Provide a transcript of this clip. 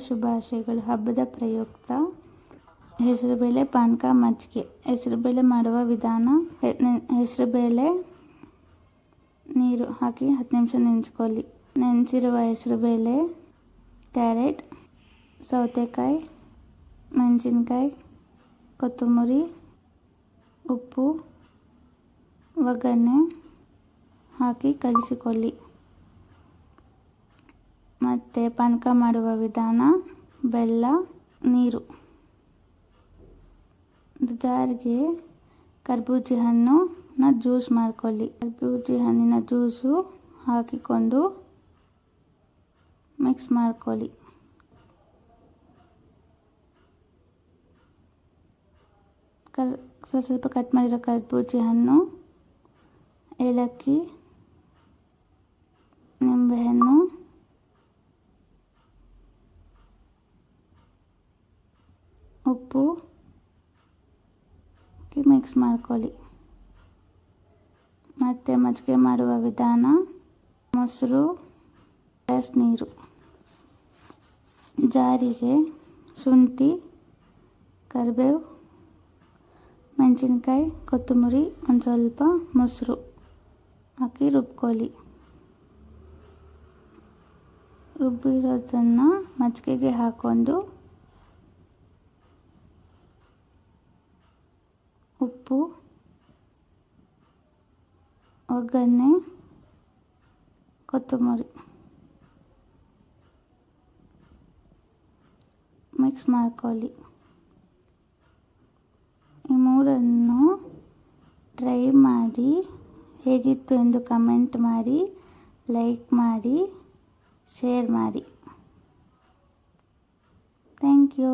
ಶುಭಾಶಯಗಳು. ಹಬ್ಬದ ಪ್ರಯುಕ್ತ ಹೆಸರುಬೇಳೆ ಪಾನಕ ಮಜ್ಜಿಗೆ. ಹೆಸರುಬೇಳೆ ಮಾಡುವ ವಿಧಾನ: ಹೆಸರುಬೇಳೆ ನೀರು ಹಾಕಿ 10 ನಿಮಿಷ ನೆನೆಸ್ಕೊಳ್ಳಿ. ನೆನೆಸಿರುವ ಹೆಸರುಬೇಳೆ, ಕ್ಯಾರೆಟ್, ಸೌತೆಕಾಯಿ, ಮೆಣಸಿನ್ಕಾಯಿ, ಕೊತ್ತಂಬರಿ, ಉಪ್ಪು, ಒಗ್ಗರಣೆ ಹಾಕಿ ಕಲಿಸಿಕೊಳ್ಳಿ. ಮತ್ತು ಪಾನಕ ಮಾಡುವ ವಿಧಾನ: ಬೆಲ್ಲ, ನೀರು. ಜಾರಿಗೆ ಕರ್ಬೂಜಿ ಹಣ್ಣನ್ನ ಜ್ಯೂಸ್ ಮಾಡ್ಕೊಳ್ಳಿ. ಕರ್ಬೂಜಿ ಹಣ್ಣಿನ ಜ್ಯೂಸು ಹಾಕಿಕೊಂಡು ಮಿಕ್ಸ್ ಮಾಡ್ಕೊಳ್ಳಿ. ಸ್ವಲ್ಪ ಕಟ್ ಮಾಡಿರೋ ಕರ್ಬೂಜಿ ಹಣ್ಣು, ಏಲಕ್ಕಿ, ನಿಂಬೆಹಣ್ಣು, ಉಪ್ಪು ಹಾಕಿ ಮಿಕ್ಸ್ ಮಾಡ್ಕೊಳ್ಳಿ. ಮತ್ತು ಮಜ್ಜಿಗೆ ಮಾಡುವ ವಿಧಾನ: ಮೊಸರು ಪ್ಲಸ್ ನೀರು. ಜಾರಿಗೆ ಶುಂಠಿ, ಕರಿಬೇವು, ಮೆಣಸಿನ್ಕಾಯಿ, ಕೊತ್ತಂಬರಿ, ಒಂದು ಸ್ವಲ್ಪ ಮೊಸರು ಹಾಕಿ ರುಬ್ಕೊಳ್ಳಿ. ರುಬ್ಬಿರೋದನ್ನು ಮಜ್ಜಿಗೆಗೆ ಹಾಕ್ಕೊಂಡು ಉಪ್ಪು, ಒಗ್ಗರಣೆ, ಕೊತ್ತಂಬರಿ ಮಿಕ್ಸ್ ಮಾಡ್ಕೊಳ್ಳಿ. ಈ ಮೂರನ್ನು ಟ್ರೈ ಮಾಡಿ ಹೇಗಿತ್ತು ಎಂದು ಕಮೆಂಟ್ ಮಾಡಿ, ಲೈಕ್ ಮಾಡಿ, ಶೇರ್ ಮಾಡಿ. Thank you.